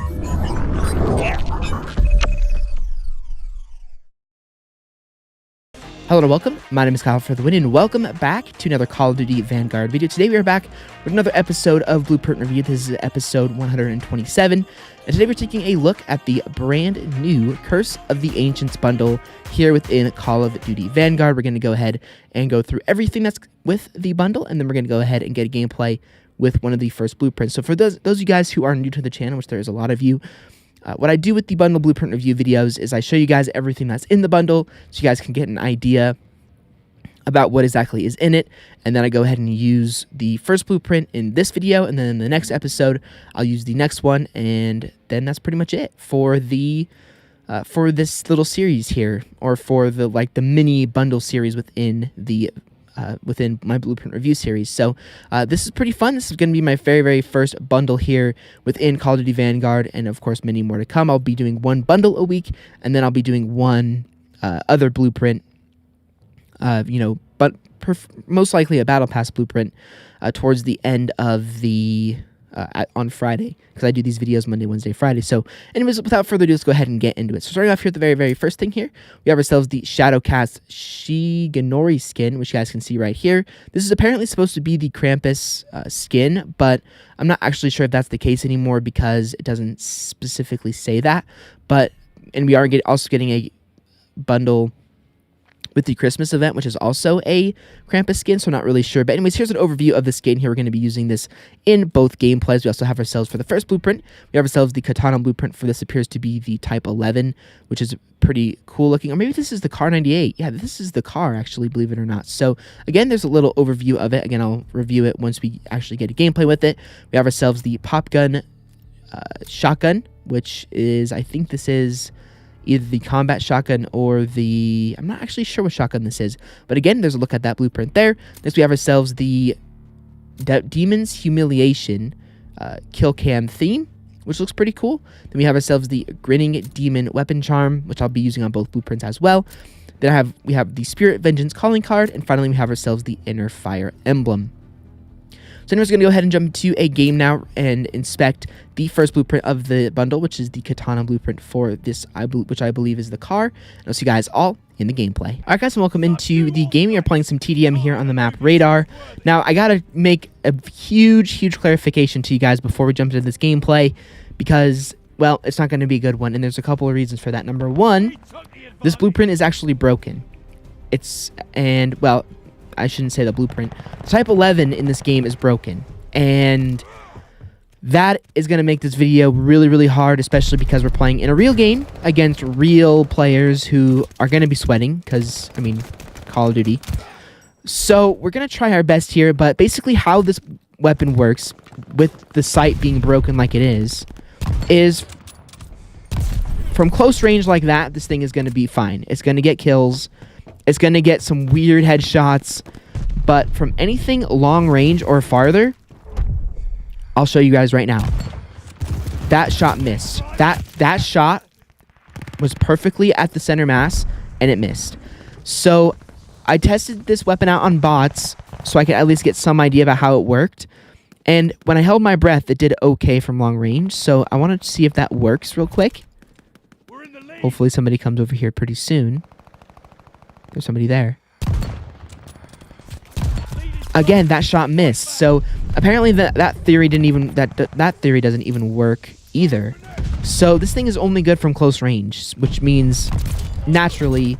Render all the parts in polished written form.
Hello and welcome, my name is Kyle FtW and welcome back to another Call of Duty Vanguard video. Today we are back with another episode of Blueprint Review. This is episode 127, and today we're taking a look at the brand new Curse of the Ancients bundle here within Call of Duty Vanguard. We're going to go ahead and go through everything that's with the bundle, and then we're going to go ahead and get a gameplay with one of the first blueprints. So for those of you guys who are new to the channel, which there is a lot of you, what I do with the bundle blueprint review videos is I show you guys everything that's in the bundle so you guys can get an idea about what exactly is in it, and then I go ahead and use the first blueprint in this video, and then in the next episode I'll use the next one, and then that's pretty much it for the for this little series here, or for the the mini bundle series within the within my blueprint review series. So this is pretty fun. This is going to be my very first bundle here within Call of Duty Vanguard, and of course many more to come. I'll be doing one bundle a week, and then I'll be doing one other blueprint, but most likely a battle pass blueprint towards the end of the on Friday, because I do these videos Monday, Wednesday, Friday. So anyways, without further ado, let's go ahead and get into it. So starting off here at the very first thing here, we have ourselves the Shadowcast Shigenori skin, which you guys can see right here. This is apparently supposed to be the Krampus skin, but I'm not actually sure if that's the case anymore because it doesn't specifically say that. And we are also getting a bundle with the Christmas event, which is also a Krampus skin, so I'm not really sure. But anyways, here's an overview of the skin here. We're going to be using this in both gameplays. We also have ourselves, for the first blueprint, we have ourselves the Katana Blurprint. For this appears to be the Type 11, which is pretty cool looking. Or maybe this is the Car 98. Yeah, this is the car, actually, believe it or not. So again, there's a little overview of it. Again, I'll review it once we actually get a gameplay with it. We have ourselves the Pop Gun Shotgun, which is, I think this is either the combat shotgun or the... I'm not actually sure what shotgun this is. But again, there's a look at that blueprint there. Next, we have ourselves the Demon's Humiliation kill cam theme, which looks pretty cool. Then we have ourselves the Grinning Demon weapon charm, which I'll be using on both blueprints as well. Then we have the Spirit Vengeance calling card. And finally, we have ourselves the Inner Fire emblem. So anyways, we're going to go ahead and jump into a game now and inspect the first blueprint of the bundle, which is the Katana Blurprint for this, which I believe is the car. And I'll see you guys all in the gameplay. Alright guys, and welcome into the game. We are playing some TDM here on the map Radar. Now, I got to make a huge clarification to you guys before we jump into this gameplay, because, well, it's not going to be a good one, and there's a couple of reasons for that. Number one, this blueprint is actually broken. Well, I shouldn't say the blueprint. The Type 11 in this game is broken, and that is going to make this video really hard, especially because we're playing in a real game against real players who are going to be sweating, because, I mean, Call of Duty. So we're going to try our best here, but basically how this weapon works, with the sight being broken like it is from close range like that, this thing is going to be fine. It's going to get kills. It's going to get some weird headshots, but from anything long range or farther, I'll show you guys right now. That shot missed. That shot was perfectly at the center mass, and it missed. So I tested this weapon out on bots so I could at least get some idea about how it worked. And when I held my breath, it did okay from long range. So I wanted to see if that works real quick. Hopefully somebody comes over here pretty soon. There's somebody there. Again, that shot missed. So apparently that theory didn't even that theory doesn't even work either. So this thing is only good from close range, which means naturally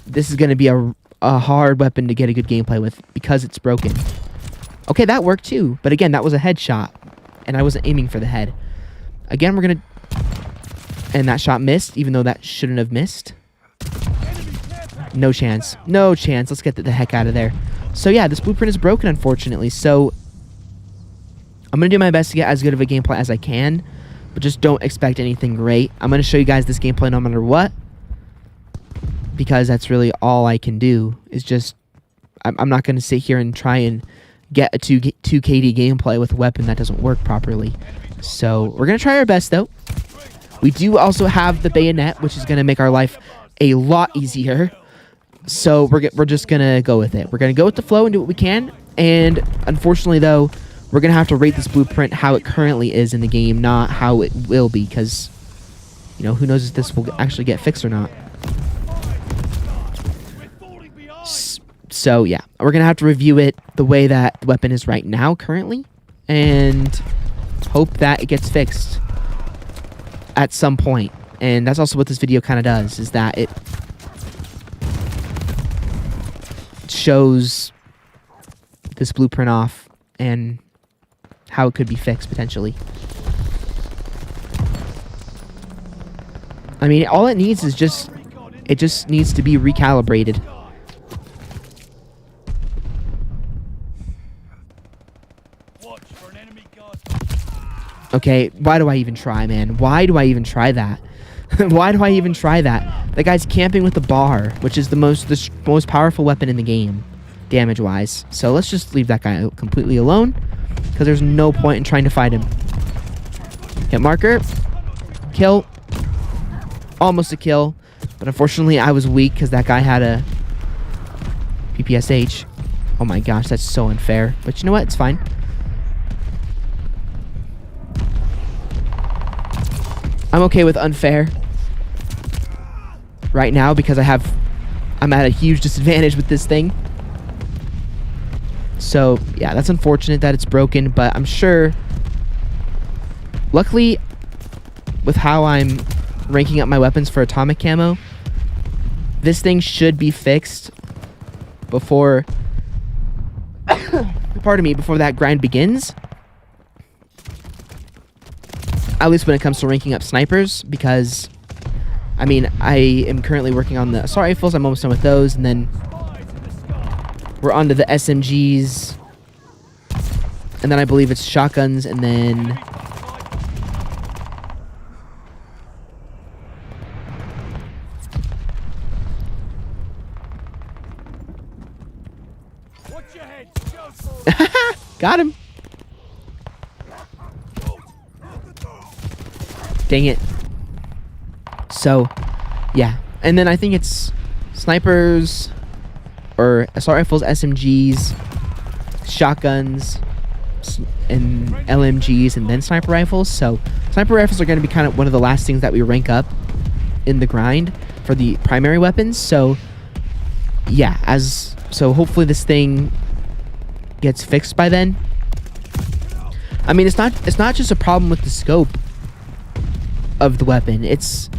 this is going to be a hard weapon to get a good gameplay with because it's broken. Okay, that worked too, but again, that was a headshot, and I wasn't aiming for the head. Again, we're gonna, and that shot missed, even though that shouldn't have missed. No chance. No chance. Let's get the heck out of there. So yeah, this blueprint is broken, unfortunately. So I'm going to do my best to get as good of a gameplay as I can, but just don't expect anything great. I'm going to show you guys this gameplay no matter what, because that's really all I can do. Is just, I'm not going to sit here and try and get a 2 KD gameplay with a weapon that doesn't work properly. So we're going to try our best, though. We do also have the bayonet, which is going to make our life a lot easier. So we're just going to go with it. We're going to go with the flow and do what we can. And unfortunately, though, we're going to have to rate this blueprint how it currently is in the game, not how it will be, because, you know, who knows if this will actually get fixed or not. So, yeah, we're going to have to review it the way that the weapon is right now currently, and hope that it gets fixed at some point. And that's also what this video kind of does, is that it shows this blueprint off and how it could be fixed potentially. I mean, all it needs is just needs to be recalibrated. Okay, why do I even try, man? Why do I even try that? Why do I even try that? The guy's camping with the bar, which is the most powerful weapon in the game, damage-wise. So let's just leave that guy completely alone, because there's no point in trying to fight him. Hit marker. Kill. Almost a kill. But unfortunately, I was weak because that guy had a PPSH. Oh my gosh, that's so unfair. But you know what? It's fine. I'm okay with unfair right now because I'm at a huge disadvantage with this thing. So, yeah, that's unfortunate that it's broken, but I'm sure, luckily, with how I'm ranking up my weapons for atomic camo, this thing should be fixed before, pardon me, before that grind begins. At least when it comes to ranking up snipers, because, I mean, I am currently working on the assault rifles. I'm almost done with those, and then we're on to the SMGs, and then I believe it's shotguns, and then got him. Dang it. So, yeah. And then I think it's snipers, or assault rifles, SMGs, shotguns, and LMGs, and then sniper rifles. So, sniper rifles are going to be kind of one of the last things that we rank up in the grind for the primary weapons. So, yeah. So hopefully this thing gets fixed by then. I mean, it's not just a problem with the scope of the weapon. It's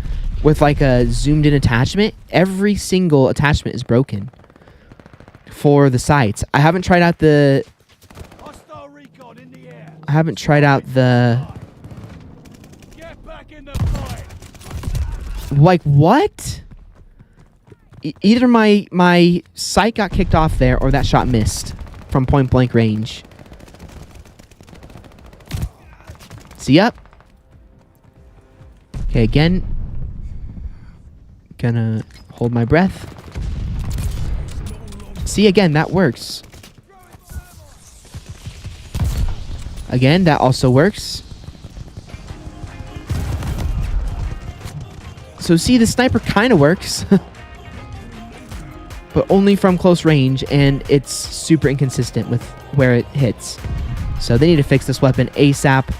with like a zoomed in attachment. Every single attachment is broken for the sights. I haven't tried out the like what? Either my sight got kicked off there, or that shot missed from point blank range. See up. Okay, again, gonna hold my breath. See, again, that works. Again, that also works. So see, the sniper kind of works, but only from close range, and it's super inconsistent with where it hits. So they need to fix this weapon ASAP,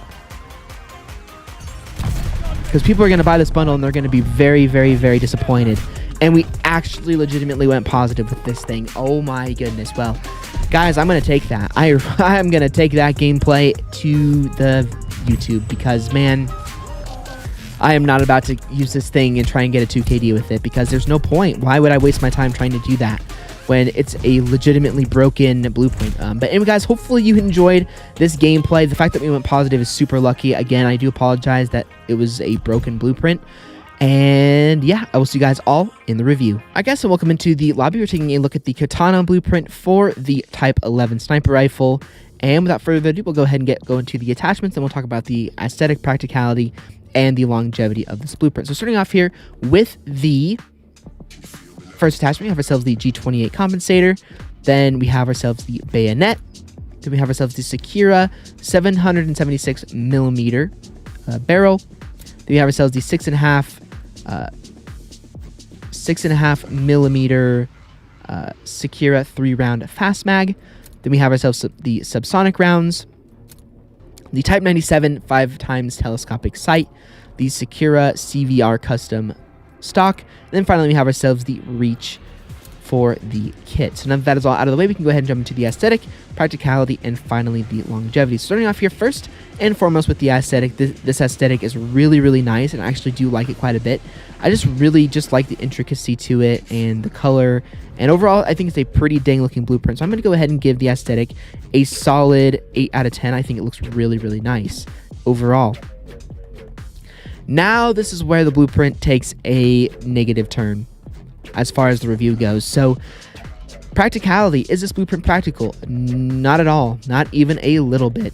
because people are going to buy this bundle and they're going to be very, very, very disappointed. And we actually legitimately went positive with this thing. Oh my goodness. Well, guys, I'm going to take that. I'm going to take that gameplay to the YouTube, because, man, I am not about to use this thing and try and get a 2KD with it, because there's no point. Why would I waste my time trying to do that when it's a legitimately broken blueprint? But anyway, guys, hopefully you enjoyed this gameplay. The fact that we went positive is super lucky. Again, I do apologize that it was a broken blueprint. And yeah, I will see you guys all in the review. I guess, and welcome into the lobby. We're taking a look at the Katana blueprint for the Type 11 sniper rifle. And without further ado, we'll go ahead and go into the attachments, and we'll talk about the aesthetic, practicality, and the longevity of this blueprint. So starting off here with the first attachment, we have ourselves the G28 compensator. Then we have ourselves the bayonet. Then we have ourselves the Sakura 776 millimeter barrel. Then we have ourselves the 6.5 millimeter Sakura 3-round fast mag. Then we have ourselves the subsonic rounds. the Type 97 5x telescopic sight, the Sakura CVR custom stock, and then finally we have ourselves the Reach for the kit. So now that is all out of the way, we can go ahead and jump into the aesthetic, practicality, and finally the longevity. Starting off here first and foremost with the aesthetic, this aesthetic is really, really nice, and I actually do like it quite a bit. I just really like the intricacy to it and the color, and overall I think it's a pretty dang looking blueprint. So I'm going to go ahead and give the aesthetic a solid 8 out of 10. I think it looks really, really nice overall. Now this is where the blueprint takes a negative turn as far as the review goes. So practicality, is this blueprint practical? Not at all, not even a little bit.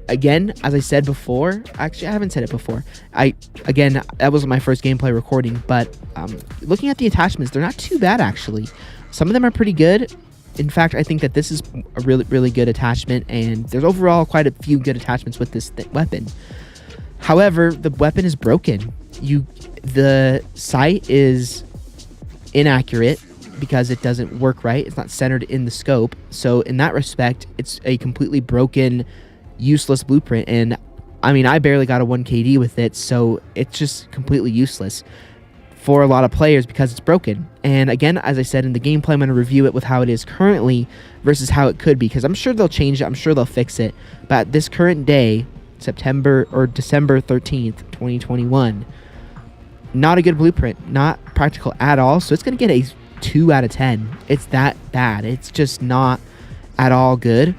Again, as I said before, actually I haven't said it before, again, that was my first gameplay recording, but looking at the attachments, they're not too bad actually. Some of them are pretty good. In fact, I think that this is a really, really good attachment, and there's overall quite a few good attachments with this weapon. However, the weapon is broken. The sight is inaccurate because it doesn't work right. It's not centered in the scope. So in that respect, it's a completely broken, useless blueprint. And I mean, I barely got a 1KD with it, so it's just completely useless for a lot of players because it's broken. And again, as I said in the gameplay, I'm going to review it with how it is currently versus how it could be, because I'm sure they'll change it. I'm sure they'll fix it. But at this current day, December 13th, 2021, not a good blueprint, not practical at all. So it's going to get a 2 out of 10. It's that bad. It's just not at all good.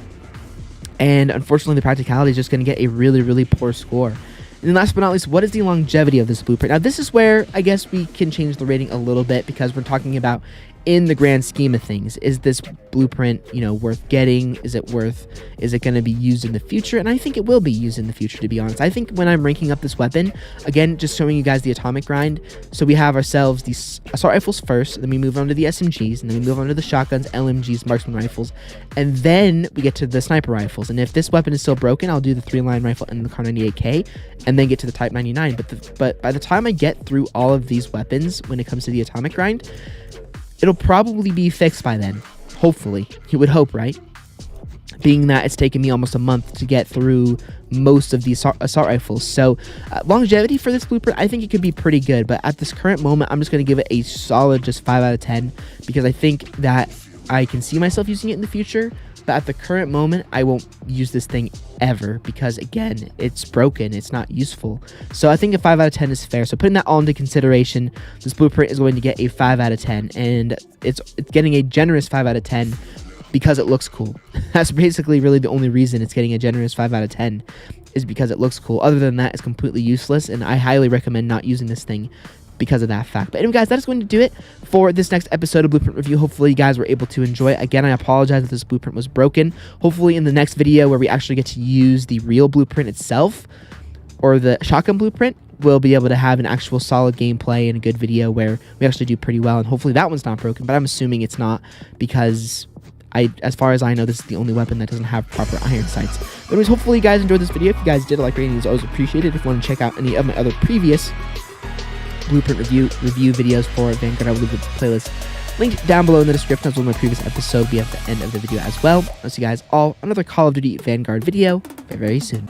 And unfortunately, the practicality is just going to get a really, really poor score. And then last but not least, what is the longevity of this blueprint? Now, this is where I guess we can change the rating a little bit, because we're talking about in the grand scheme of things, is this blueprint, worth getting? Is it going to be used in the future? And I think it will be used in the future, to be honest. I think when I'm ranking up this weapon, again, just showing you guys the atomic grind. So we have ourselves these assault rifles first, then we move on to the SMGs, and then we move on to the shotguns, LMGs, marksman rifles, and then we get to the sniper rifles. And if this weapon is still broken, I'll do the 3-line rifle and the Kar 98K, and then get to the Type 99. But by the time I get through all of these weapons, when it comes to the atomic grind, it'll probably be fixed by then. Hopefully. You would hope, right? Being that it's taken me almost a month to get through most of these assault rifles. So longevity for this blueprint, I think it could be pretty good. But at this current moment, I'm just going to give it a solid just 5 out of 10. Because I think that I can see myself using it in the future. But at the current moment, I won't use this thing ever, because again, it's broken, it's not useful. So I think a 5 out of 10 is fair. So putting that all into consideration, this blueprint is going to get a 5 out of 10, and it's getting a generous 5 out of 10 because it looks cool. That's basically really the only reason it's getting a generous 5 out of 10, is because it looks cool. Other than that, it's completely useless, and I highly recommend not using this thing because of that fact. But anyway, guys, that is going to do it for this next episode of Blueprint Review. Hopefully you guys were able to enjoy it. Again, I apologize that this blueprint was broken. Hopefully in the next video, where we actually get to use the real blueprint itself, or the shotgun blueprint, we'll be able to have an actual solid gameplay and a good video where we actually do pretty well. And hopefully that one's not broken, but I'm assuming it's not, because as far as I know, this is the only weapon that doesn't have proper iron sights. But anyways, hopefully you guys enjoyed this video. If you guys did, a like rating is always appreciated. If you want to check out any of my other previous blueprint review videos for Vanguard, I will leave the playlist linked down below in the description, as well as my previous episode be at the end of the video as well. I'll see you guys all on another Call of Duty Vanguard video very, very soon.